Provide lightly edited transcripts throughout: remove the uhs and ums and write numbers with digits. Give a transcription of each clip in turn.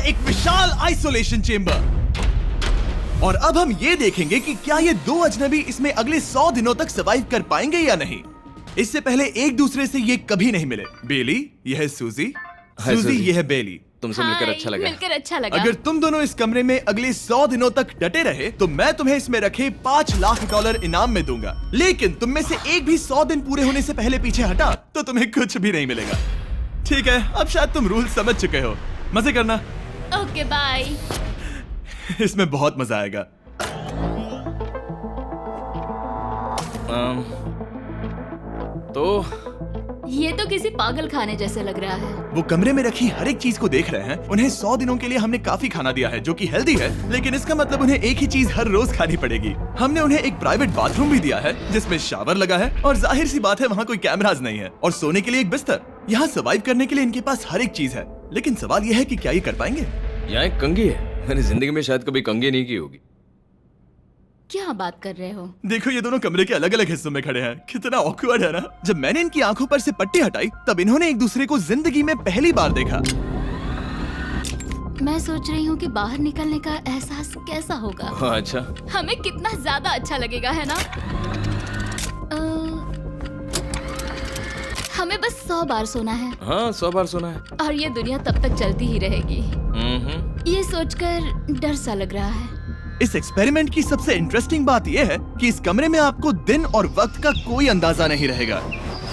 एक विशाल isolation chamber. और अब हम ये देखेंगे कि क्या ये दो अजनबी इसमें अगले 100 दिनों तक सर्वाइव कर पाएंगे या नहीं। इससे पहले एक दूसरे से ये कभी नहीं मिले। बेली, यह है सूजी। सूजी, यह है बेली। तुमसे मिलकर अच्छा लगा। मिलकर अच्छा लगा। अगर तुम दोनों इस कमरे में अगले 100 दिनों तक डटे रहे तो मैं तुम्हें इसमें रखे $5 लाख इनाम में दूंगा। लेकिन तुम में से एक भी 100 दिन पूरे होने से पहले पीछे हटा तो तुम्हें कुछ भी नहीं मिलेगा। ठीक है, अब शायद तुम रूल समझ चुके हो। मजे करना। Okay bye. इसमें बहुत मजा आएगा। तो ये तो किसी पागल खाने जैसे लग रहा है। वो कमरे में रखी हर एक चीज को देख रहे हैं। उन्हें 100 दिनों के लिए हमने काफी खाना दिया है जो कि हेल्दी है, लेकिन इसका मतलब उन्हें एक ही चीज हर रोज खानी पड़ेगी। हमने उन्हें एक प्राइवेट बाथरूम भी दिया है जिसमें शावर लगा है और जाहिर सी बात है वहाँ कोई कैमराज नहीं है, और सोने के लिए एक बिस्तर। यहाँ सर्वाइव करने के लिए इनके पास हर एक चीज है, लेकिन सवाल यह है कि क्या ये कर पाएंगे। यहाँ एक कंघी है। मैंने जिंदगी में शायद कभी कंघी नहीं की होगी। क्या बात कर रहे हो? देखो, ये दोनों कमरे के अलग अलग हिस्सों में खड़े हैं। कितना ऑकवर्ड है ना। जब मैंने इनकी आंखों पर से पट्टी हटाई तब इन्होंने एक दूसरे को जिंदगी में पहली बार देखा। मैं सोच रही हूँ कि बाहर निकलने का एहसास कैसा होगा। हाँ, अच्छा। हमें कितना ज्यादा अच्छा लगेगा, है ना? हमें बस 100 बार सोना है। हाँ, 100 बार सोना है। और ये दुनिया तब तक चलती ही रहेगी। ये सोचकर डर सा लग रहा है। इस एक्सपेरिमेंट की सबसे इंटरेस्टिंग बात यह है कि इस कमरे में आपको दिन और वक्त का कोई अंदाजा नहीं रहेगा।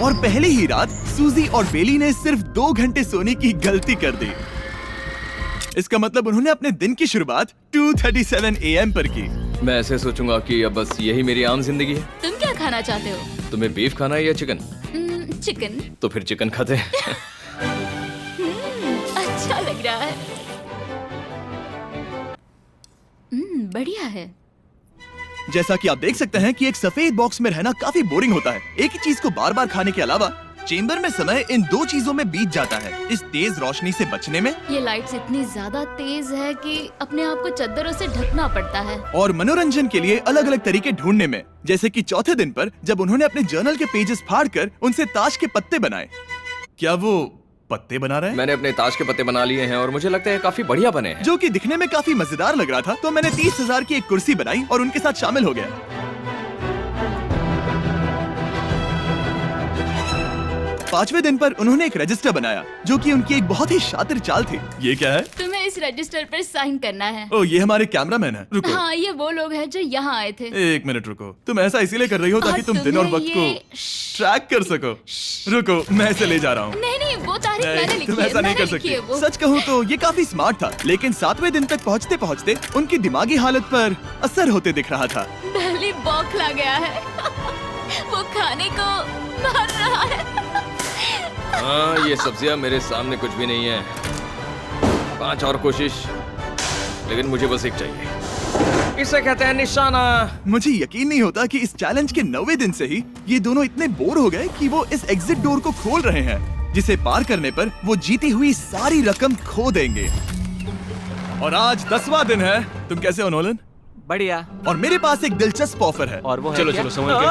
और पहले ही रात सूजी और बेली ने सिर्फ 2 घंटे सोने की गलती कर दी। इसका मतलब उन्होंने अपने दिन की शुरुआत 2:37 AM पर की। मैं ऐसे सोचूंगा कि अब बस यही मेरी आम जिंदगी है। तुम क्या खाना चाहते हो? तुम्हें बीफ खाना है या चिकन? चिकन। तो फिर चिकन खाते हैं। अच्छा लग रहा है। बढ़िया है। जैसा कि आप देख सकते हैं कि एक सफेद बॉक्स में रहना काफी बोरिंग होता है। एक ही चीज को बार बार खाने के अलावा चेंबर में समय इन 2 चीजों में बीत जाता है। इस तेज रोशनी से बचने में, ये लाइट्स इतनी ज्यादा तेज है कि अपने आप को चादरों से ढकना पड़ता है। और मनोरंजन के लिए अलग अलग तरीके ढूंढने में, जैसे कि चौथे दिन पर जब उन्होंने अपने जर्नल के पेजेस फाड़कर उनसे ताश के पत्ते बनाए। क्या वो पत्ते बना रहे हैं? मैंने अपने ताश के पत्ते बना लिए हैं और मुझे लगता है काफी बढ़िया बने हैं। जो कि दिखने में काफी मजेदार लग रहा था, तो मैंने 30,000 की एक कुर्सी बनाई और उनके साथ शामिल हो गया। 5वें दिन पर उन्होंने एक रजिस्टर बनाया जो कि उनकी एक बहुत ही शातिर चाल थी। ये क्या है? तुम्हें इस रजिस्टर पर साइन करना है। ओह, ये हमारे कैमरामैन है। रुको। हाँ, ये वो लोग हैं जो यहाँ आए थे। 1 मिनट रुको। तुम ऐसा इसीलिए कर रही हो ताकि और तुम दिन और तुम्हें वक्त को ये- ट्रैक कर सको। रुको, मैं इसे ले जा रहा हूँ। नहीं, वो तारीख मैंने लिखी तुम है। ऐसा नहीं कर मैंने लिखी है सकती। वो। सच कहूँ तो ये काफी स्मार्ट था, लेकिन 7वें दिन तक पहुँचते पहुँचते उनकी दिमागी हालत पर असर होते दिख रहा था। पहली बौखला गया है। वो खाने को मार रहा है। हाँ, ये सब्जियां मेरे सामने कुछ भी नहीं है। 5 और कोशिश, लेकिन मुझे बस एक चाहिए। इसे कहते हैं निशाना। मुझे यकीन नहीं होता कि इस चैलेंज के 9वें दिन से ही ये दोनों इतने बोर हो गए कि वो इस एग्जिट डोर को खोल रहे हैं, जिसे पार करने पर वो जीती हुई सारी रकम खो देंगे। और आज 10वां दिन है। तुम कैसे हो नोलन? बढ़िया। और मेरे पास एक दिलचस्प ऑफर है। और वो है चलो क्या? चलो, समझ गए।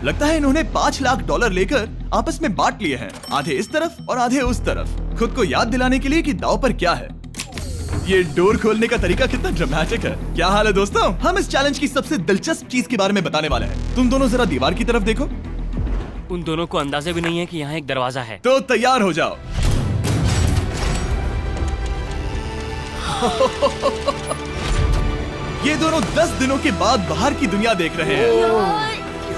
लगता है इन्होंने $5 लाख लेकर आपस में बांट लिए हैं, आधे इस तरफ और आधे उस तरफ, खुद को याद दिलाने के लिए कि दांव पर क्या है। ये डोर खोलने का तरीका कितना ड्रामेटिक है। क्या हाल है दोस्तों? हम इस चैलेंज की सबसे दिलचस्प चीज के बारे में बताने वाले हैं। तुम दोनों जरा दीवार की तरफ देखो। उन दोनों को अंदाजा भी नहीं है कि यहाँ एक दरवाजा है। तो तैयार हो जाओ। ये दोनों 10 दिनों के बाद बाहर की दुनिया देख रहे हैं। यार,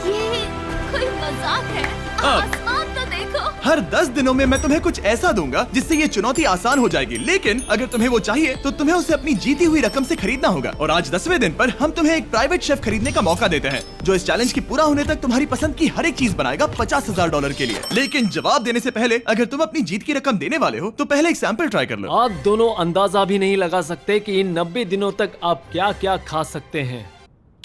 ये कोई मजाक है। आसमान तो देखो। हर 10 दिनों में मैं तुम्हें कुछ ऐसा दूंगा जिससे ये चुनौती आसान हो जाएगी, लेकिन अगर तुम्हें वो चाहिए तो तुम्हें उसे अपनी जीती हुई रकम से खरीदना होगा। और आज 10वें दिन पर हम तुम्हें एक प्राइवेट शेफ खरीदने का मौका देते हैं जो इस चैलेंज के पूरा होने तक तुम्हारी पसंद की हर एक चीज बनाएगा $50,000 के लिए। लेकिन जवाब देने से पहले अगर तुम अपनी जीत की रकम देने वाले हो तो पहले एक सैंपल ट्राई कर लो। आप दोनों अंदाजा भी नहीं लगा सकते कि इन 90 दिनों तक आप क्या क्या खा सकते हैं।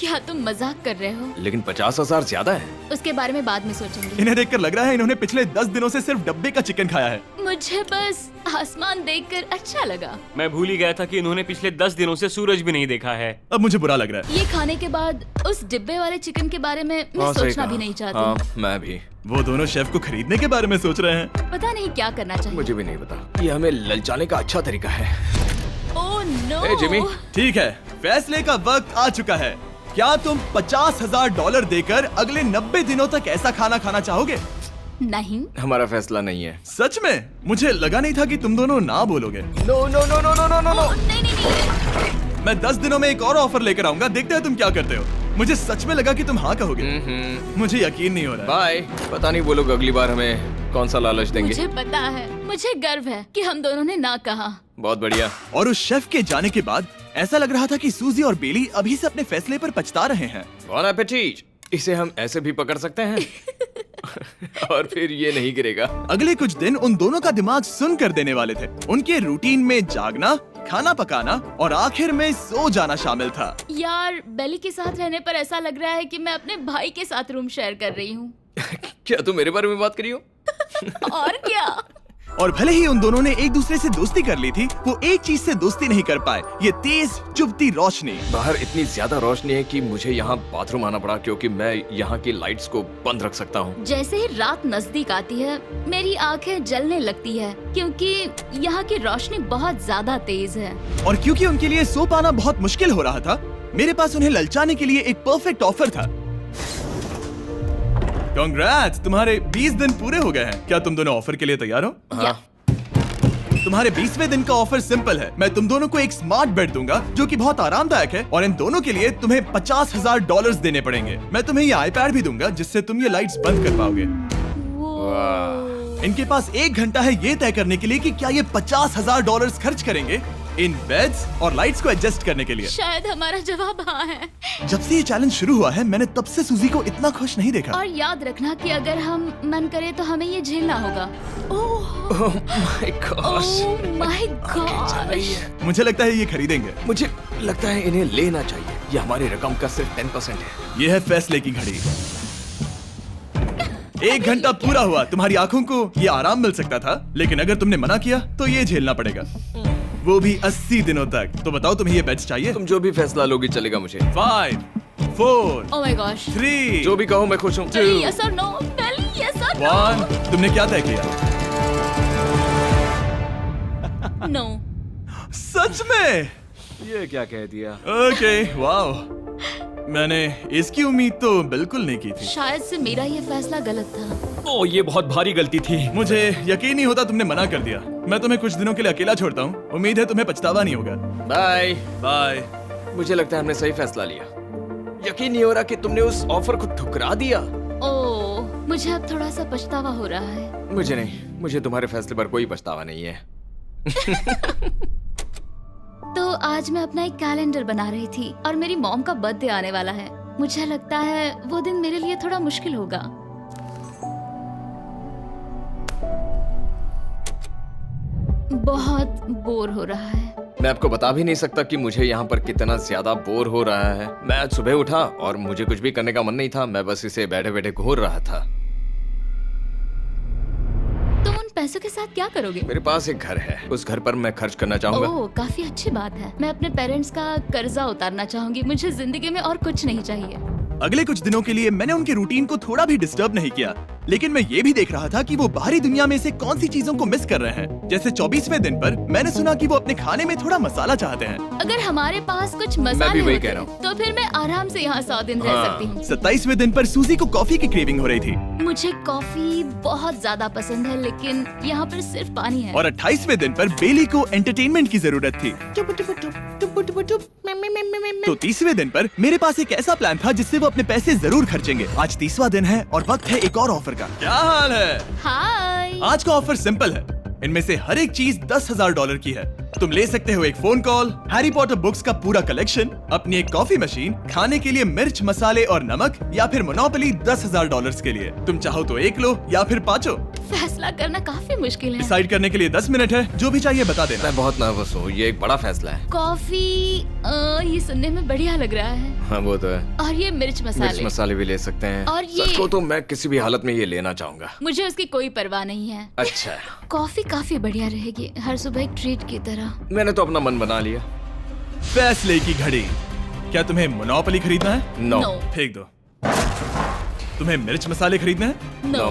क्या तुम मजाक कर रहे हो? लेकिन 50,000 ज्यादा है। उसके बारे में बाद में सोचेंगे। इन्हें देखकर लग रहा है इन्होंने पिछले 10 दिनों से सिर्फ डब्बे का चिकन खाया है। मुझे बस आसमान देखकर अच्छा लगा। मैं भूल ही गया था कि इन्होंने पिछले 10 दिनों से सूरज भी नहीं देखा है। अब मुझे बुरा लग रहा है। ये खाने के बाद उस डिब्बे वाले चिकन के बारे में मैं हाँ, सही सोचना कहा। भी नहीं चाहती। हाँ, मैं भी। वो दोनों शेफ को खरीदने के बारे में सोच रहे हैं। पता नहीं क्या करना चाहिए। मुझे भी नहीं पता। ये हमें ललचाने का अच्छा तरीका है। Oh no. ए, जिमी। ठीक है, फैसले का वक्त आ चुका है। क्या तुम $50,000 देकर अगले 90 दिनों तक ऐसा खाना खाना चाहोगे? नहीं। हमारा फैसला नहीं है। सच में? मुझे लगा नहीं था कि तुम दोनों ना बोलोगे। No no no no no no no no. नहीं नहीं नहीं। मैं 10 दिनों में एक और ऑफर लेकर आऊंगा, देखते हैं तुम क्या करते हो। मुझे सच में लगा कि तुम हाँ कहोगे। मुझे यकीन नहीं हो रहा। बाय। पता नहीं वो लोग अगली बार हमें कौन सा लालच देंगे। मुझे पता है। मुझे गर्व है कि हम दोनों ने ना कहा। बहुत बढ़िया। और उस शेफ के जाने के बाद ऐसा लग रहा था कि सूजी और बेली अभी से अपने फैसले पर पछता रहे हैं। बॉन एपेटीट। इसे हम ऐसे भी पकड़ सकते हैं और फिर ये नहीं गिरेगा। अगले कुछ दिन उन दोनों का दिमाग सुन कर देने वाले थे। उनके रूटीन में जागना, खाना पकाना और आखिर में सो जाना शामिल था। यार, बेली के साथ रहने पर ऐसा लग रहा है कि मैं अपने भाई के साथ रूम शेयर कर रही हूँ। क्या तुम मेरे बारे में बात करी हो? और क्या? और भले ही उन दोनों ने एक दूसरे से दोस्ती कर ली थी, वो एक चीज से दोस्ती नहीं कर पाए, ये तेज चुभती रोशनी। बाहर इतनी ज्यादा रोशनी है कि मुझे यहाँ बाथरूम आना पड़ा क्योंकि मैं यहाँ की लाइट्स को बंद रख सकता हूँ। जैसे ही रात नजदीक आती है मेरी आंखें जलने लगती है क्योंकि यहाँ की रोशनी बहुत ज्यादा तेज है। और क्योंकि उनके लिए सो पाना बहुत मुश्किल हो रहा था, मेरे पास उन्हें ललचाने के लिए एक परफेक्ट ऑफर था। कांग्रेट्स, तुम्हारे 20 दिन पूरे हो गए हैं। क्या तुम दोनों ऑफर के लिए तैयार हो? हाँ। तुम्हारे 20वें दिन का ऑफर सिंपल है। मैं तुम दोनों को एक स्मार्ट बेड दूंगा जो कि बहुत आरामदायक है, और इन दोनों के लिए तुम्हें $50,000 देने पड़ेंगे। मैं तुम्हें ये आईपैड भी दूंगा जिससे तुम ये लाइट्स बंद कर पाओगे। इनके पास 1 घंटा है ये तय करने के लिए कि क्या ये $50,000 खर्च करेंगे इन बेड्स और लाइट्स को एडजस्ट करने के लिए। शायद हमारा जवाब हाँ है। जब से ये चैलेंज शुरू हुआ है, मैंने तब से सूजी को इतना खुश नहीं देखा। और याद रखना कि अगर हम मन करें तो हमें ये झेलना होगा। Oh my gosh. मुझे लगता है ये खरीदेंगे। मुझे लगता है इन्हें लेना चाहिए। ये हमारी रकम का सिर्फ 10% है। ये है फैसले की घड़ी। 1 घंटा पूरा हुआ, तुम्हारी आंखों को ये आराम मिल सकता था, लेकिन अगर तुमने मना किया तो ये झेलना पड़ेगा, वो भी 80 दिनों तक। तो बताओ, तुम्हें ये बेड्स चाहिए? तुम जो भी फैसला लोगी चलेगा मुझे। 5, 4, ओह माय गॉश। 3, जो भी कहो मैं खुश हूँ। यस और नो? बेली, यस और 1। तुमने क्या तय किया? नो? सच में? ये क्या कह दिया? Okay, wow. मैंने इसकी उम्मीद तो बिल्कुल नहीं की थी। शायद से मेरा ये फैसला गलत था। ओह, ये बहुत भारी गलती थी। मुझे यकीन नहीं होता तुमने मना कर दिया। मैं तुम्हें कुछ दिनों के लिए अकेला छोड़ता हूँ। उम्मीद है तुम्हें पछतावा नहीं होगा। बाय। बाय। मुझे लगता है हमने सही फैसला लिया। यकीन नहीं हो रहा कि तुमने उस ऑफर को ठुकरा दिया। ओह, मुझे अब थोड़ा सा पछतावा हो रहा है। मुझे नहीं, मुझे तुम्हारे फैसले पर कोई पछतावा नहीं है। तो आज मैं अपना एक कैलेंडर बना रही थी और मेरी मॉम का बर्थडे आने वाला है। मुझे लगता है वो दिन मेरे लिए थोड़ा मुश्किल होगा। बहुत बोर हो रहा है। मैं आपको बता भी नहीं सकता कि मुझे यहाँ पर कितना ज्यादा बोर हो रहा है। मैं आज सुबह उठा और मुझे कुछ भी करने का मन नहीं था। मैं बस इसे बैठे बैठे घूर रहा था। तुम उन पैसों के साथ क्या करोगे? मेरे पास एक घर है, उस घर पर मैं खर्च करना चाहूंगा। ओह, काफी अच्छी बात है। मैं अपने पेरेंट्स का कर्जा उतारना चाहूंगी। मुझे जिंदगी में और कुछ नहीं चाहिए। अगले कुछ दिनों के लिए मैंने उनके रूटीन को थोड़ा भी डिस्टर्ब नहीं किया, लेकिन मैं ये भी देख रहा था कि वो बाहरी दुनिया में से कौन सी चीजों को मिस कर रहे हैं। जैसे 24वें दिन पर मैंने सुना कि वो अपने खाने में थोड़ा मसाला चाहते हैं। अगर हमारे पास कुछ मैं मसाले भी वही होते कह रहा हूँ। तो फिर मैं आराम से यहाँ 100 दिन रह सकती हूँ। 27वें दिन पर सूजी को कॉफी की क्रेविंग हो रही थी। मुझे कॉफी बहुत ज्यादा पसंद है, लेकिन यहाँ पर सिर्फ पानी है। और 28वें दिन पर बेली को एंटरटेनमेंट की जरूरत थी। तो 30वें दिन पर मेरे पास एक ऐसा प्लान था जिससे वो अपने पैसे जरूर खर्चेंगे। आज 30वां दिन है और वक्त है एक और ऑफर का। क्या हाल है? हाय। आज का ऑफर सिंपल है। इनमें से हर एक चीज $10,000 की है। तुम ले सकते हो एक phone call, Harry Potter books का पूरा कलेक्शन, अपनी एक कॉफी मशीन, खाने के लिए मिर्च, मसाले और नमक, या फिर मोनोपोली $10,000 के लिए। तुम चाहो तो 1 लो या फिर 5। फैसला करना काफी मुश्किल है। डिसाइड करने के लिए 10 मिनट है, जो भी चाहिए बता देना। मैं बहुत नर्वस हूँ, ये एक बड़ा फैसला है। कॉफी ये सुनने में बढ़िया लग रहा है। हाँ वो तो है। और ये मिर्च मिर्च मसाले। मसाले भी ले सकते हैं। और ये- सच को तो मैं किसी भी हालत में ये लेना चाहूंगा। मुझे उसकी कोई परवाह नहीं है। अच्छा, कॉफी काफी बढ़िया रहेगी, हर सुबह एक ट्रीट की तरह। मैंने तो अपना मन बना लिया। फैसले की घड़ी। क्या तुम्हें मोनोपोली खरीदना है? नो। No. फेंक दो। तुम्हें मिर्च मसाले खरीदने हैं? नो।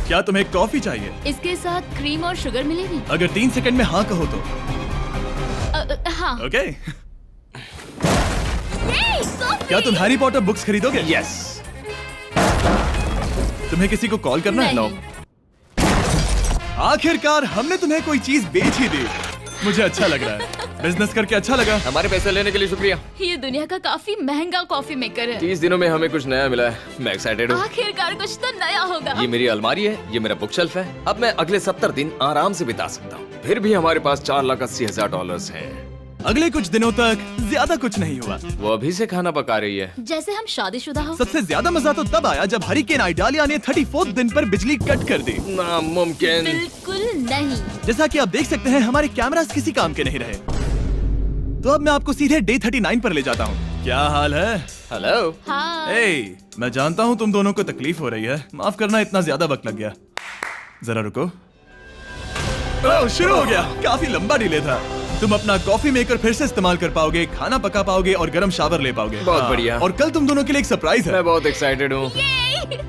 क्या तुम्हें कॉफी चाहिए? इसके साथ क्रीम और शुगर मिलेगी? अगर 3 सेकंड में हाँ कहो तो। हाँ। ओके। कॉफी। क्या तुम हैरी पॉटर बुक्स खरीदोगे? यस। तुम्हें किसी को कॉल करना है? नहीं। आखिरकार हमने तुम्हें कोई चीज बेच ही दी। मुझे अच्छा लग रहा है। बिजनेस करके अच्छा लगा। हमारे पैसे लेने के लिए शुक्रिया। ये दुनिया का काफी महंगा कॉफी मेकर है। 30 दिनों में हमें कुछ नया मिला है। मैं एक्साइटेड हूँ। आखिरकार कुछ तो नया होगा। ये मेरी अलमारी है, ये मेरा बुक शेल्फ है। अब मैं अगले 70 दिन आराम से बिता सकता हूँ। फिर भी हमारे पास $4,80,000 हैं। अगले कुछ दिनों तक ज्यादा कुछ नहीं हुआ। वो अभी से खाना पका रही है। जैसे हम शादीशुदा हो। सबसे ज्यादा मजा तो तब आया जब हरिकेन आइडालिया ने 34th दिन पर बिजली कट कर दी। नामुमकिन। बिल्कुल नहीं। जैसा कि आप देख सकते हैं हमारे कैमरास किसी काम के नहीं रहे। तो अब मैं आपको सीधे डे 39 पर ले जाता हूँ। क्या हाल है? हेलो। हाँ। ए, मैं जानता हूँ तुम दोनों को तकलीफ हो रही है। माफ करना इतना ज्यादा वक्त लग गया। जरा रुको। ओह, शुरू हो गया। काफी लंबा डिले था। तुम अपना कॉफी मेकर फिर से इस्तेमाल कर पाओगे, खाना पका पाओगे और गर्म शावर ले पाओगे। बहुत हाँ, बढ़िया। और कल तुम दोनों के लिए एक सरप्राइज है। मैं बहुत एक्साइटेड हूँ। ये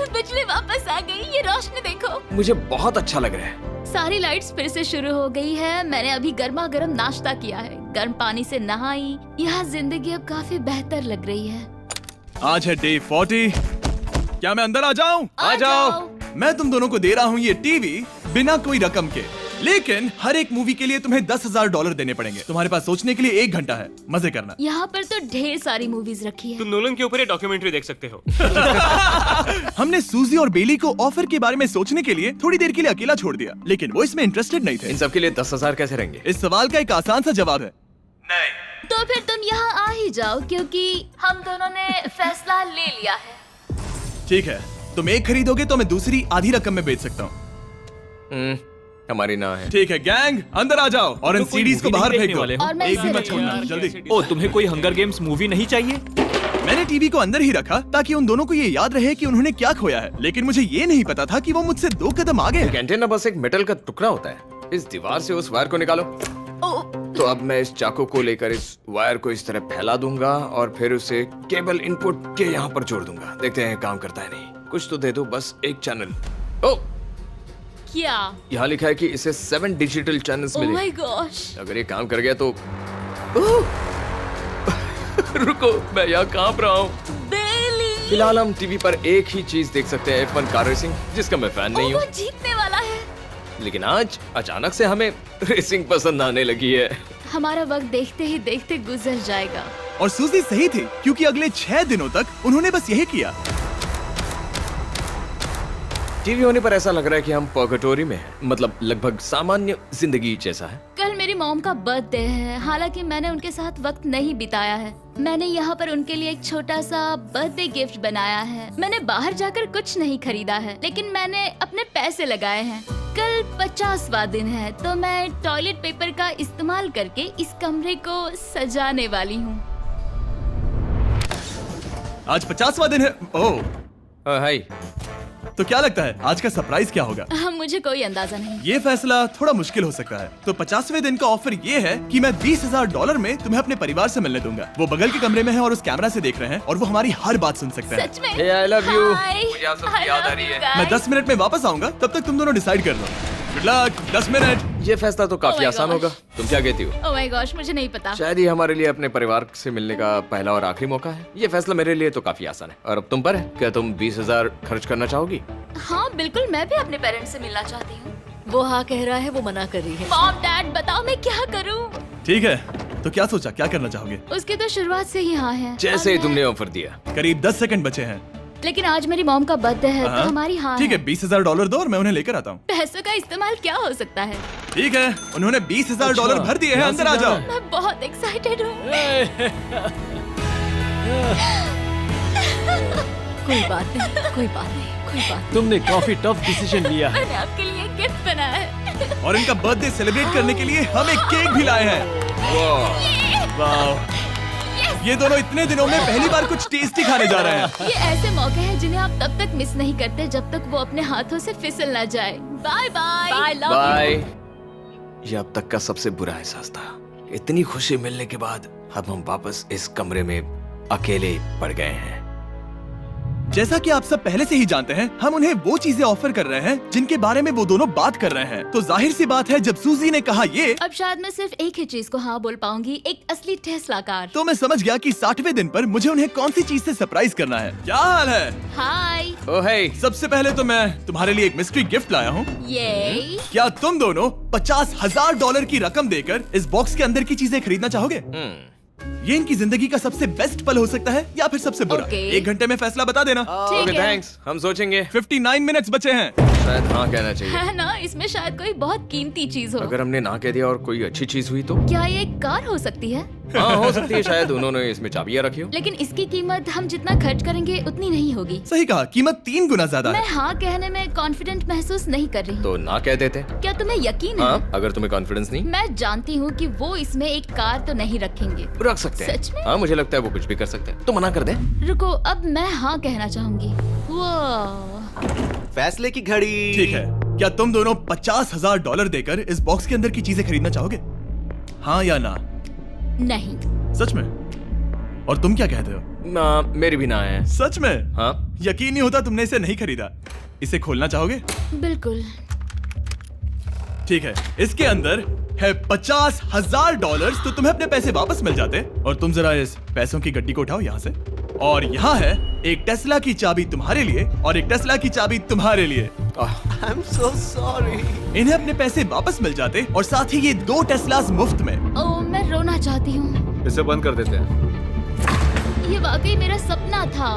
बिजली वापस आ गई। ये रोशनी देखो। मुझे बहुत अच्छा लग रहा है। सारी लाइट्स फिर से शुरू हो गई है। मैंने अभी गर्मा गर्म नाश्ता किया है, गर्म पानी से नहाई। यहाँ जिंदगी अब काफी बेहतर लग रही है। आज है डे 40। क्या मैं अंदर आ जाऊं? आ जाओ। मैं तुम दोनों को दे रहा हूँ ये टीवी बिना कोई रकम के, लेकिन हर एक मूवी के लिए तुम्हें $10,000 देने पड़ेंगे। तुम्हारे पास सोचने के लिए 1 घंटा है। मजे करना। यहाँ पर तो ढेर सारी मूवीज रखी है। तुम नोलन के ऊपर ये डॉक्यूमेंट्री देख सकते हो। हमने सूजी और बेली को ऑफर के बारे में सोचने के लिए थोड़ी देर के लिए अकेला छोड़ दिया, लेकिन वो इसमें इंटरेस्टेड नहीं थे। इन सब के लिए 10,000 कैसे रहेंगे? इस सवाल का एक आसान सा जवाब है नहीं। तो फिर तुम यहाँ आ ही जाओ, क्योंकि हम दोनों ने फैसला ले लिया है। ठीक है, तुम एक खरीदोगे तो मैं दूसरी आधी रकम में बेच सकता हूँ। हमारी ना है। ठीक है गैंग, अंदर आ जाओ और इन तो कोई सीडीज को movie बाहर नहीं फेंक देखने दो। वाले हो? और मैं एक भी इसे मत छोड़ना, रखूंगी। जल्दी। ओ, तुम्हें कोई हंगर गेम्स मूवी नहीं चाहिए? मैंने टीवी को अंदर ही रखा ताकि उन दोनों को ये याद रहे कि उन्होंने क्या खोया है, लेकिन मुझे ये नहीं पता था कि वो मुझसे 2 कदम आगे एक हैं। एंटेना बस एक मेटल का टुकड़ा होता है। इस दीवार से उस वायर को निकालो। ओ, तो अब मैं इस चाकू को लेकर इस वायर को इस तरह फैला दूंगा और फिर उसे केबल इनपुट के यहाँ पर जोड़ दूंगा। देखते हैं काम करता है नहीं। कुछ तो दे दो, बस एक चैनल। ओ, क्या? यहाँ लिखा है कि इसे 7 डिजिटल चैनल्स ओह मिले। My gosh. अगर ये काम कर गया तो रुको, मैं यहाँ कांप रहा हूँ। बेली। फिलहाल हम टीवी पर एक ही चीज देख सकते हैं, F1 कार रेसिंग, जिसका मैं फैन नहीं वो हूँ। जीतने वाला है। लेकिन आज अचानक से हमें रेसिंग पसंद आने लगी है। हमारा वक्त देखते ही देखते गुजर जाएगा। और सूजी सही थी, क्योंकि अगले 6 दिनों तक उन्होंने बस यही किया। टीवी होने पर ऐसा लग रहा है कि हम पर्गेटोरी में हैं, मतलब लगभग सामान्य जिंदगी जैसा है। कल मेरी मॉम का बर्थडे है, हालांकि मैंने उनके साथ वक्त नहीं बिताया है। मैंने यहाँ पर उनके लिए एक छोटा सा बर्थडे गिफ्ट बनाया है। मैंने बाहर जाकर कुछ नहीं खरीदा है, लेकिन मैंने अपने पैसे लगाए हैं। कल 50वां दिन है, तो मैं टॉयलेट पेपर का इस्तेमाल करके इस कमरे को सजाने वाली हूँ। आज 50वां दिन है। ओह, हाय। तो क्या लगता है आज का सरप्राइज क्या होगा? मुझे कोई अंदाजा नहीं। ये फैसला थोड़ा मुश्किल हो सकता है। तो 50वें दिन का ऑफर ये है कि मैं $20,000 में तुम्हें अपने परिवार से मिलने दूंगा। वो बगल के कमरे में है और उस कैमरा से देख रहे हैं और वो हमारी हर बात सुन सकते हैं। सच में? Hey, I love you. Hi. मुझे आप सबकी I याद आ love रही you है। guys. मैं 10 मिनट में वापस आऊंगा, तब तक तुम दोनों डिसाइड कर लो। Good luck. 10 मिनट। ये फैसला तो Oh काफी my आसान gosh. होगा। तुम क्या कहती हो? ओह माय गॉश, मुझे नहीं पता। शायद ये हमारे लिए अपने परिवार से मिलने का पहला और आखिरी मौका है। ये फैसला मेरे लिए तो काफी आसान है। और अब तुम पर है। क्या तुम 20,000 खर्च करना चाहोगी? हाँ बिल्कुल, मैं भी अपने पेरेंट्स से मिलना चाहती हूँ। वो हाँ कह रहा है, वो मना कर रही है। मॉम डैड बताओ मैं क्या करूँ? ठीक है, तो क्या सोचा, क्या करना चाहोगे? उसकी तो शुरुआत से ही हाँ है। जैसे ही और तुमने ऑफर दिया। करीब 10 सेकंड बचे हैं। लेकिन आज मेरी मॉम का बर्थडे है, हाँ। तो हमारी हाँ ठीक है, $20,000 दो और मैं उन्हें लेकर आता हूँ। पैसों का इस्तेमाल क्या हो सकता है? ठीक है, उन्होंने $20,000 भर दिए हैं। यहाँ अंदर से आ जाओ। जाना मैं बहुत एक्साइटेड हूँ। कोई बात नहीं, कोई बात नहीं, कोई कोई बात तुमने काफी टफ डिसीजन लिया है। मैंने आपके लिए गिफ्ट बनाया है। और इनका बर्थडे सेलिब्रेट करने के लिए हम एक केक भी लाए हैं। वाह, ये दोनों इतने दिनों में पहली बार कुछ टेस्टी खाने जा रहे हैं। ये ऐसे मौके हैं जिन्हें आप तब तक मिस नहीं करते जब तक वो अपने हाथों से फिसल ना जाए। Bye bye. Bye love bye. ये अब तक का सबसे बुरा एहसास था। इतनी खुशी मिलने के बाद अब हम वापस इस कमरे में अकेले पड़ गए हैं। जैसा कि आप सब पहले से ही जानते हैं, हम उन्हें वो चीजें ऑफर कर रहे हैं जिनके बारे में वो दोनों बात कर रहे हैं। तो जाहिर सी बात है, जब सूजी ने कहा ये, अब शायद मैं सिर्फ एक ही चीज को हाँ बोल पाऊंगी, एक असली टेस्ला कार। तो मैं समझ गया कि 60वें दिन पर मुझे उन्हें कौन सी चीज से सरप्राइज करना है। क्या हाल है? हाय। ओह हे, सबसे पहले तो मैं तुम्हारे लिए एक मिस्ट्री गिफ्ट लाया हूँ। ये क्या तुम दोनों $50,000 की रकम देकर इस बॉक्स के अंदर की चीजें खरीदना चाहोगे? ये इनकी जिंदगी का सबसे बेस्ट पल हो सकता है या फिर सबसे बुरा। Okay. 1 घंटे में फैसला बता देना। ठीक ओके है। थैंक्स, हम सोचेंगे। 59 मिनट्स बचे हैं। शायद हाँ कहना चाहिए। है ना, इसमें शायद कोई बहुत कीमती चीज हो। अगर हमने ना कह दिया और कोई अच्छी चीज हुई तो? क्या ये एक कार हो सकती है? हाँ हो सकती है, शायद उन्होंने इसमें चाबियां रखी हो। लेकिन इसकी कीमत हम जितना खर्च करेंगे उतनी नहीं होगी। सही कहा, कीमत 3 गुना ज्यादा मैं है। हाँ कहने में कॉन्फिडेंट महसूस नहीं कर रही। तो ना कह देते। क्या तुम्हें यकीन है? हाँ, अगर तुम्हें कॉन्फिडेंस नहीं, मैं जानती हूँ कि वो इसमें एक कार तो नहीं रखेंगे। रख सकते हैं। सच में? हाँ मुझे लगता है वो कुछ भी कर सकते हैं। तो मना कर दे। रुको, अब मैं हाँ कहना चाहूंगी। वो फैसले की घड़ी। ठीक है, क्या तुम दोनों $50,000 देकर इस बॉक्स के अंदर की चीजें खरीदना चाहोगे? हाँ या ना? नहीं। सच में? और तुम क्या कहते हो? ना, मेरी भी ना है। सच में? हाँ यकीन नहीं होता तुमने इसे नहीं खरीदा। इसे खोलना चाहोगे? बिल्कुल। ठीक है, इसके अंदर है $50,000, तो तुम्हें अपने पैसे वापस मिल जाते। और तुम जरा इस पैसों की गड्डी को उठाओ यहाँ से। और यहाँ है एक टेस्ला की चाबी तुम्हारे लिए और एक टेस्ला की चाबी तुम्हारे लिए। I am so sorry. इन्हें अपने पैसे वापस मिल जाते और साथ ही ये 2 टेस्लास मुफ्त में। ओह, मैं रोना चाहती हूँ। इसे बंद कर देते हैं। ये वाकई मेरा सपना था।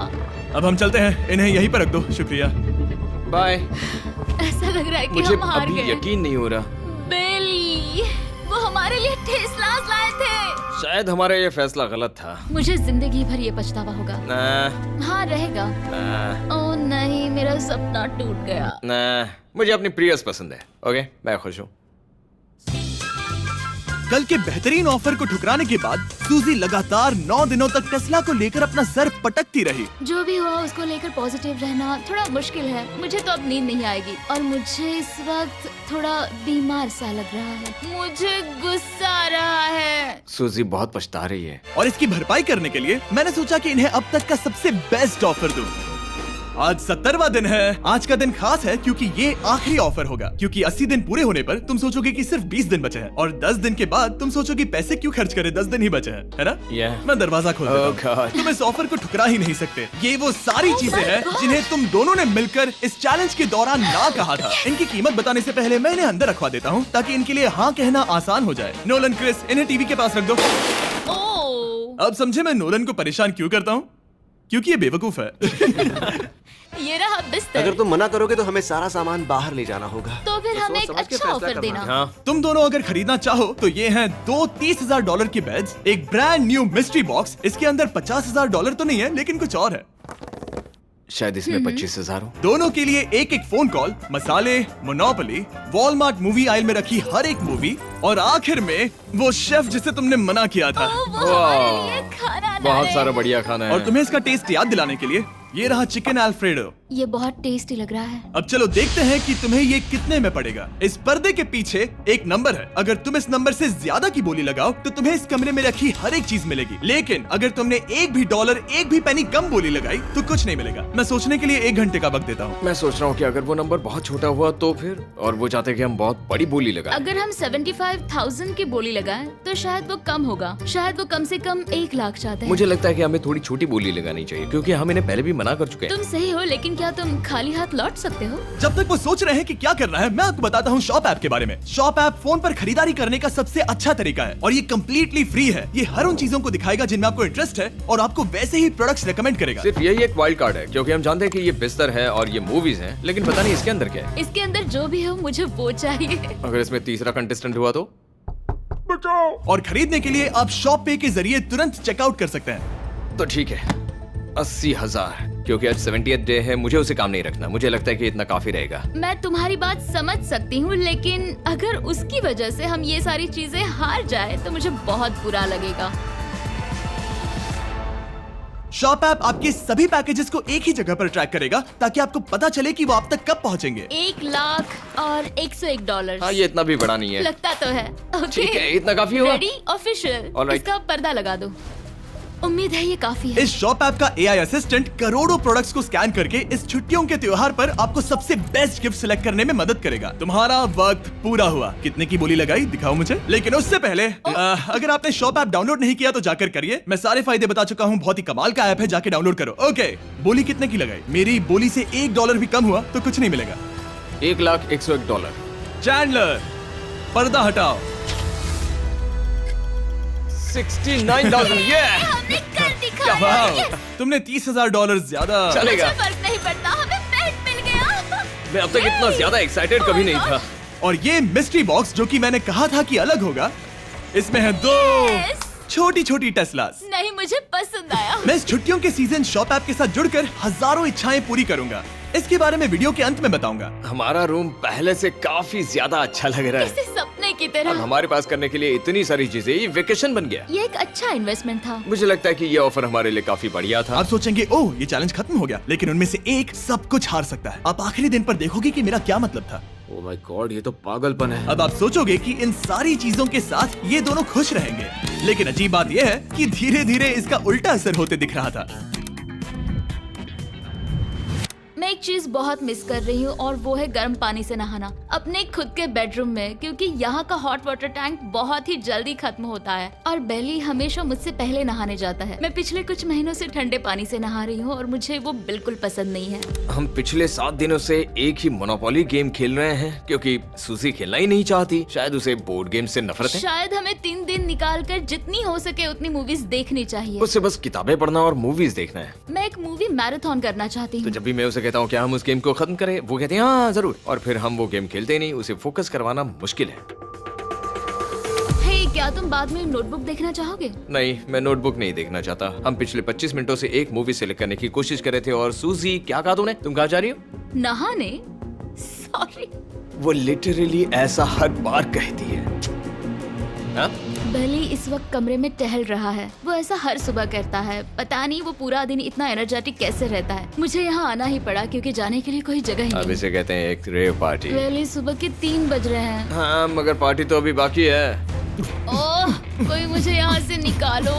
अब हम चलते हैं, इन्हें यहीं पर रख दो। शुक्रिया। बाय। ऐसा लग रहा है कि मुझे हम हार अभी गए। यकीन नहीं हो रहा। बेली, वो हमारे लिए टेस्लास लाए थे। शायद हमारा ये फैसला गलत था। मुझे जिंदगी भर ये पछतावा होगा। ना, हाँ रहेगा। ना, ओह नहीं, मेरा सपना टूट गया। ना, मुझे अपनी प्रियस पसंद है। ओके, मैं खुश हूँ। कल के बेहतरीन ऑफर को ठुकराने के बाद सूजी लगातार 9 दिनों तक टेस्ला को लेकर अपना सर पटकती रही। जो भी हुआ उसको लेकर पॉजिटिव रहना थोड़ा मुश्किल है। मुझे तो अब नींद नहीं आएगी और मुझे इस वक्त थोड़ा बीमार सा लग रहा है। मुझे गुस्सा आ रहा है। सूजी बहुत पछता रही है। और इसकी भरपाई करने के लिए मैंने सोचा कि इन्हें अब तक का सबसे बेस्ट ऑफर दूं। आज 70वां दिन है। आज का दिन खास है क्योंकि ये आखिरी ऑफर होगा। क्योंकि 80 दिन पूरे होने पर तुम सोचोगे कि सिर्फ 20 दिन बचे हैं और 10 दिन के बाद तुम सोचोगे पैसे क्यों खर्च करें, 10 दिन ही बचे हैं, है ना? Yeah. मैं दरवाजा खोल देता Oh हूं। God. तुम इस ऑफर को ठुकरा ही नहीं सकते। ये वो सारी चीजें हैं जिन्हें तुम दोनों ने मिलकर इस चैलेंज के दौरान ना कहा था। इनकी कीमत बताने से पहले मैं इन्हें अंदर रखवा देता हूँ ताकि इनके लिए हाँ कहना आसान हो जाए। नोलन, क्रिस, इन्हें टीवी के पास रख दो। ओह, अब समझे मैं नोलन को परेशान क्यों करता हूँ? क्योंकि ये बेवकूफ है। ये रहा बिस्तर। अगर तुम मना करोगे तो हमें सारा सामान बाहर ले जाना होगा। तो फिर हमें एक समझ के अच्छा फैसला ऑफर करना देना। हाँ, तुम दोनों अगर खरीदना चाहो तो ये हैं 2 $30,000 के बेड्स, एक ब्रांड न्यू मिस्ट्री बॉक्स। इसके अंदर $50,000 तो नहीं है लेकिन कुछ और है। शायद इसमें 25,000 हो। दोनों के लिए एक एक फोन कॉल, मसाले, मोनोपोली, वॉलमार्ट मूवी आइल में रखी हर एक मूवी और आखिर में वो शेफ जिसे तुमने मना किया था। ओह, वो हमारे लिए खाना ला बहुत रहे सारा हैं। बढ़िया खाना है। और तुम्हें इसका टेस्ट याद दिलाने के लिए ये रहा चिकन अल्फ्रेडो। ये बहुत टेस्टी लग रहा है। अब चलो देखते हैं कि तुम्हें ये कितने में पड़ेगा। इस पर्दे के पीछे एक नंबर है। अगर तुम इस नंबर से ज्यादा की बोली लगाओ तो तुम्हें इस कमरे में रखी हर एक चीज मिलेगी। लेकिन अगर तुमने एक भी डॉलर, एक भी पेनी कम बोली लगाई तो कुछ नहीं मिलेगा। मैं सोचने के लिए 1 घंटे का वक्त देता हूँ। मैं सोच रहा हूँ कि अगर वो नंबर बहुत छोटा हुआ तो फिर, और वो चाहते कि हम बहुत बड़ी बोली लगाएं। अगर हम 75,000 की बोली लगाएं तो शायद वो कम होगा। शायद वो कम से कम 1 लाख चाहते हैं। मुझे लगता है कि हमें थोड़ी छोटी बोली लगानी चाहिए क्योंकि हम इन्हें पहले भी मना कर चुके हैं। तुम सही हो, लेकिन क्या तुम खाली हाथ लौट सकते हो? जब तक वो सोच रहे हैं कि क्या करना है, मैं आपको बताता हूँ शॉप ऐप के बारे में। शॉप ऐप फोन पर खरीदारी करने का सबसे अच्छा तरीका है और ये कम्प्लीटली फ्री है। ये हर उन चीजों को दिखाएगा जिनमें आपको इंटरेस्ट है और आपको वैसे ही प्रोडक्ट्स रेकमेंड करेगा। सिर्फ यही एक वाइल्ड कार्ड है क्योंकि हम जानते हैं कि ये बिस्तर है और ये मूवीज हैं, लेकिन पता नहीं इसके अंदर क्या है। इसके अंदर जो भी हो मुझे वो चाहिए। अगर इसमें तीसरा कंटेस्टेंट हुआ तो? और खरीदने के लिए आप शॉप पे के जरिए तुरंत चेकआउट कर सकते हैं। तो ठीक है, 80,000। क्योंकि आज 70th डे है, मुझे उसे काम नहीं रखना। मुझे लगता है कि इतना काफी रहेगा। मैं तुम्हारी बात समझ सकती हूँ, लेकिन अगर उसकी वजह से हम ये सारी चीजें हार जाए तो मुझे बहुत बुरा लगेगा। शॉप ऐप आपके सभी पैकेजेस को एक ही जगह पर ट्रैक करेगा ताकि आपको पता चले कि वो आप तक कब पहुंचेंगे। 1 लाख और $101। हाँ, ये इतना भी बड़ा नहीं है। लगता तो है। ठीक है, इतना काफी होगा। रेडी? ऑफिशियल। Alright. इसका पर्दा लगा दो। उम्मीद है ये काफी है। इस शॉप ऐप का एआई असिस्टेंट करोड़ों प्रोडक्ट्स को स्कैन करके इस छुट्टियों के त्योहार पर आपको सबसे बेस्ट गिफ्ट सिलेक्ट करने में मदद करेगा। तुम्हारा वक्त पूरा हुआ। कितने की बोली लगाई दिखाओ मुझे। लेकिन उससे पहले अगर आपने शॉप ऐप डाउनलोड नहीं किया तो जाकर करिए। मैं सारे फायदे बता चुका हूँ। बहुत ही कमाल का ऐप है, जाके डाउनलोड करो। ओके, बोली कितने की लगाई? मेरी बोली से $1 भी कम हुआ तो कुछ नहीं मिलेगा। $1,01,101। चैंडलर, पर्दा हटाओ। 69,000। ये हमने कर दिखाया। वाह, Yes! तुमने $30,000 ज्यादा। चलेगा। मुझे फर्क नहीं पड़ता, हमें पेट मिल गया। मैं अब तक इतना ज्यादा एक्साइटेड कभी नहीं था। और ये मिस्ट्री बॉक्स जो कि मैंने कहा था कि अलग होगा, इसमें है 2 Yes! छोटी छोटी टेस्लास। नहीं, मुझे पसंद आया। मैं इस छुट्टियों के सीजन शॉप ऐप के साथ जुड़कर हजारों इच्छाएं पूरी करूंगा। इसके बारे में वीडियो के अंत में बताऊंगा। हमारा रूम पहले से काफी ज्यादा अच्छा लग रहा इसे है। सपने की अब तरह। हमारे पास करने के लिए इतनी सारी चीजें, ये वेकेशन बन गया। ये एक अच्छा इन्वेस्टमेंट था। मुझे लगता है कि ये ऑफर हमारे लिए काफी बढ़िया था। आप सोचेंगे ओह ये चैलेंज खत्म हो गया, लेकिन उनमें से एक सब कुछ हार सकता है। आप आखिरी दिन पर देखोगे कि मेरा क्या मतलब था। ओह माय गॉड, ये तो पागलपन है। अब आप सोचोगे कि इन सारी चीजों के साथ ये दोनों खुश रहेंगे, लेकिन अजीब बात यह है कि धीरे धीरे इसका उल्टा असर होते दिख रहा था। मैं एक चीज बहुत मिस कर रही हूँ और वो है गर्म पानी से नहाना अपने खुद के बेडरूम में, क्योंकि यहाँ का हॉट वाटर टैंक बहुत ही जल्दी खत्म होता है और बेली हमेशा मुझसे पहले नहाने जाता है। मैं पिछले कुछ महीनों से ठंडे पानी से नहा रही हूँ और मुझे वो बिल्कुल पसंद नहीं है। हम पिछले 7 दिनों से एक ही मोनोपोली गेम खेल रहे हैं क्योंकि सूजी खेलना ही नहीं चाहती। शायद उसे बोर्ड गेम से नफरत है। शायद हमें 3 दिन निकाल कर जितनी हो सके उतनी मूवीज देखनी चाहिए। उसे बस किताबें पढ़ना और मूवीज देखना है। मैं एक मूवी मैराथन करना चाहती तो हूँ। जब भी मैं उसे कहता हूँ क्या हम उस गेम को खत्म करें, वो कहते हैं हाँ जरूर, और फिर हम वो गेम खेलते ही नहीं। उसे फोकस करवाना मुश्किल है। हे, क्या तुम बाद में नोटबुक देखना चाहोगे? नहीं, मैं नोटबुक नहीं देखना चाहता। हम पिछले 25 मिनटों से एक मूवी सिलेक्ट करने की कोशिश कर रहे थे। और सूजी, क्या कहा तूने? तुम कहाँ जा रही हो? नहाने? सॉरी। वो लिटरली ऐसा हर बार कहती है। हाँ? बेली इस वक्त कमरे में टहल रहा है। वो ऐसा हर सुबह करता है। पता नहीं वो पूरा दिन इतना एनर्जेटिक कैसे रहता है। मुझे यहाँ आना ही पड़ा क्योंकि जाने के लिए कोई जगह ही अब नहीं। इसे कहते हैं एक रेव पार्टी। बेली, सुबह के 3 बज रहे हैं। हाँ, मगर पार्टी तो अभी बाकी है। ओह, कोई मुझे यहाँ से निकालो।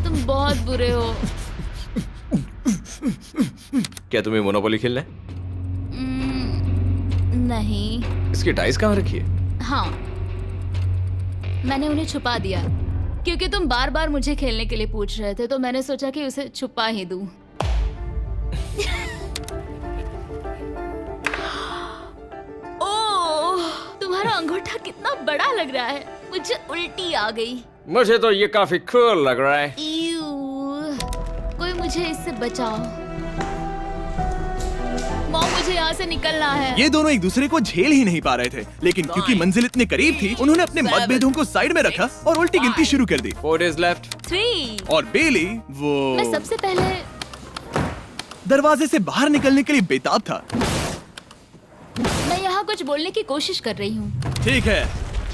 तुम बहुत बुरे हो। क्या तुम्हें मोनोपोली खेलना है? नहीं। इसकी डाइस कहाँ रखी है? हाँ, मैंने उन्हें छुपा दिया क्योंकि तुम बार बार मुझे खेलने के लिए पूछ रहे थे, तो मैंने सोचा कि उसे छुपा ही दूं। ओह, तुम्हारा अंगूठा कितना बड़ा लग रहा है। मुझे उल्टी आ गई। मुझे तो ये काफी कूल लग रहा है। ईऊ, कोई मुझे इससे बचाओ। मॉम, मुझे यहाँ से निकलना है। ये दोनों एक दूसरे को झेल ही नहीं पा रहे थे, लेकिन क्योंकि मंजिल इतने करीब थी, उन्होंने अपने मतभेदों को साइड में रखा और उल्टी गिनती शुरू कर दी। 4 days left। 3। और बेली वो मैं सबसे पहले दरवाजे से बाहर निकलने के लिए बेताब था। मैं यहाँ कुछ बोलने की कोशिश कर रही हूँ। ठीक है,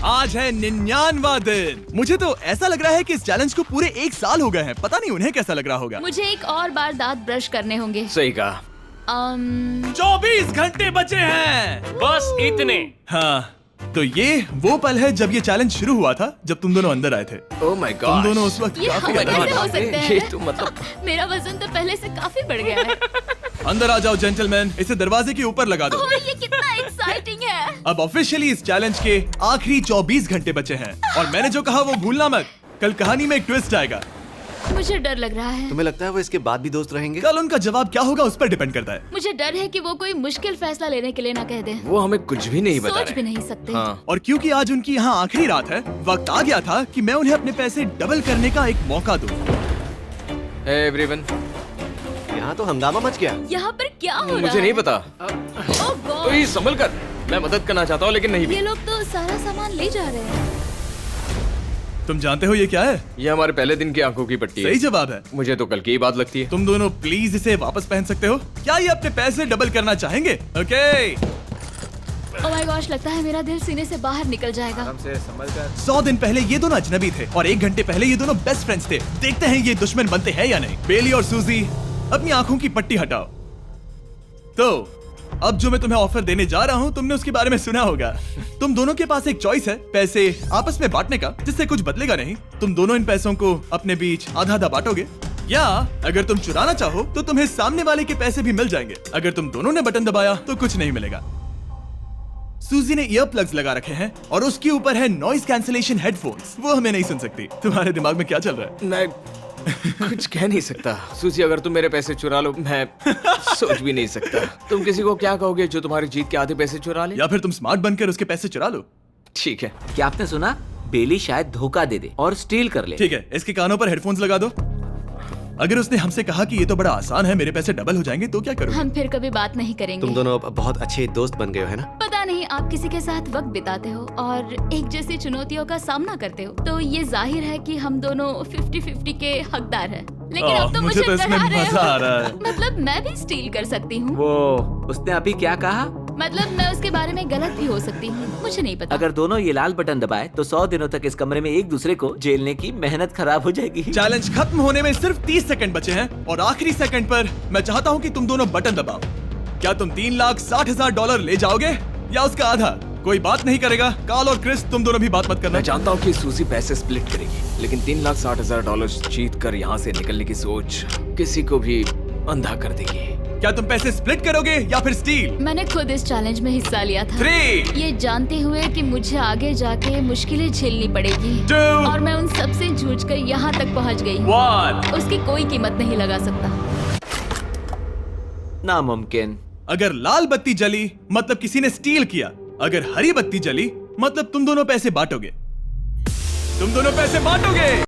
आज है 99वां दिन। मुझे तो ऐसा लग रहा है कि इस चैलेंज को पूरे 1 साल हो गए हैं। पता नहीं उन्हें कैसा लग रहा होगा। मुझे एक और बार दांत ब्रश करने होंगे। सही कहा। 24 घंटे बचे हैं। बस इतने। हाँ, तो ये वो पल है जब ये चैलेंज शुरू हुआ था, जब तुम दोनों अंदर आए थे। Oh my God. तुम दोनों उस वक्त ये काफी हम अलग कैसे थे। हो सकते हैं? ये तो मतलब मेरा वजन तो पहले से काफी बढ़ गया है। अंदर आ जाओ जेंटलमैन, इसे दरवाजे के ऊपर लगा दो। ओह, ये कितना एक्साइटिंग है। अब ऑफिशियली इस चैलेंज के आखिरी 24 घंटे बचे हैं और मैंने जो कहा वो भूलना मत। कल कहानी में एक ट्विस्ट आएगा। मुझे डर लग रहा है। तुम्हें लगता है वो इसके बाद भी दोस्त रहेंगे? कल उनका जवाब क्या होगा उस पर डिपेंड करता है। मुझे डर है कि वो कोई मुश्किल फैसला लेने के लिए ना कह दे। वो हमें कुछ भी नहीं बता सोच भी रहे। नहीं सकते। हाँ। और क्योंकि आज उनकी यहाँ आखिरी रात है, वक्त आ गया था कि मैं उन्हें अपने पैसे डबल करने का एक मौका दूं। Hey everyone, यहाँ तो हंगामा मच गया। यहाँ पर क्या हो रहा है? मुझे नहीं पता। ओह गॉड, तो ये संभल कर। मैं मदद करना चाहता हूँ लेकिन नहीं भी। ये लोग तो सारा सामान ले जा रहे हैं। तुम जानते हो ये क्या है? ये हमारे पहले दिन की आंखों की पट्टी सही है। जवाब है। मुझे तो कल की ही बात लगती है। तुम दोनों प्लीज इसे वापस पहन सकते हो? क्या ये अपने पैसे डबल करना चाहेंगे? ओके। ओह माय गॉश, लगता है मेरा दिल सीने से बाहर निकल जाएगा। 100 दिन पहले ये दोनों अजनबी थे और 1 घंटे पहले ये दोनों बेस्ट फ्रेंड्स थे। देखते हैं ये दुश्मन बनते हैं या नहीं। बेली और सूजी, अपनी आंखों की पट्टी हटाओ। तो अब जो मैं तुम्हें ऑफर देने जा रहा हूँ, तुमने उसके बारे में सुना होगा। तुम दोनों के पास एक चॉइस है पैसे आपस में बांटने का, जिससे कुछ बदलेगा नहीं। तुम दोनों इन पैसों को अपने बीच आधा आधा बांटोगे, या अगर तुम चुराना चाहो तो तुम्हें सामने वाले के पैसे भी मिल जाएंगे। अगर तुम दोनों ने बटन दबाया तो कुछ नहीं मिलेगा। सूजी ने ईयर प्लग्स लगा रखे हैं और उसके ऊपर है नॉइस कैंसिलेशन हेडफोन्स। वो हमें नहीं सुन सकती। तुम्हारे दिमाग में क्या चल रहा है? मैं कुछ कह नहीं सकता। सूजी, अगर तुम मेरे पैसे चुरा लो, मैं सोच भी नहीं सकता। तुम किसी को क्या कहोगे जो तुम्हारी जीत के आधे पैसे चुरा ले? या फिर तुम स्मार्ट बनकर उसके पैसे चुरा लो। ठीक है। क्या आपने सुना? बेली शायद धोखा दे दे और स्टील कर ले। ठीक है, इसके कानों पर हेडफोन्स लगा दो। अगर उसने हमसे कहा कि ये तो बड़ा आसान है, मेरे पैसे डबल हो जाएंगे, तो क्या करोगे? हम फिर कभी बात नहीं करेंगे। तुम दोनों अब बहुत अच्छे दोस्त बन गए हो, है ना? पता नहीं, आप किसी के साथ वक्त बिताते हो और एक जैसी चुनौतियों का सामना करते हो, तो ये जाहिर है कि हम दोनों 50-50 के हकदार हैं। लेकिन अब तो मुझे तो इसमें डरा रहे मजा आ हो। रहा है। मतलब मैं भी स्टील कर सकती हूँ। वो उसने अभी क्या कहा? मतलब मैं उसके बारे में गलत भी हो सकती हूँ, मुझे नहीं पता। अगर दोनों ये लाल बटन दबाए तो 100 दिनों तक इस कमरे में एक दूसरे को झेलने की मेहनत खराब हो जाएगी। चैलेंज खत्म होने में सिर्फ 30 सेकंड बचे हैं और आखिरी सेकंड पर मैं चाहता हूँ कि तुम दोनों बटन दबाओ। क्या तुम $3,60,000 ले जाओगे या उसका आधा? कोई बात नहीं करेगा। कार्ल और क्रिस, तुम दोनों भी बात मत करना। मैं जानता हूँ कि सूजी पैसे स्प्लिट करेगी, लेकिन $3,60,000 जीत कर यहाँ से निकलने की सोच किसी को भी अंधा कर देगी। क्या तुम पैसे स्प्लिट करोगे या फिर स्टील? मैंने खुद इस चैलेंज में हिस्सा लिया था, 3, ये जानते हुए कि मुझे आगे जाके मुश्किलें झेलनी पड़ेगी 2, और मैं उन सब से जूझकर यहाँ तक पहुँच गई। 1। उसकी कोई कीमत नहीं लगा सकता। नामुमकिन। अगर लाल बत्ती जली मतलब किसी ने स्टील किया, अगर हरी बत्ती जली मतलब तुम दोनों पैसे बांटोगे। तुम दोनों पैसे बांटोगे।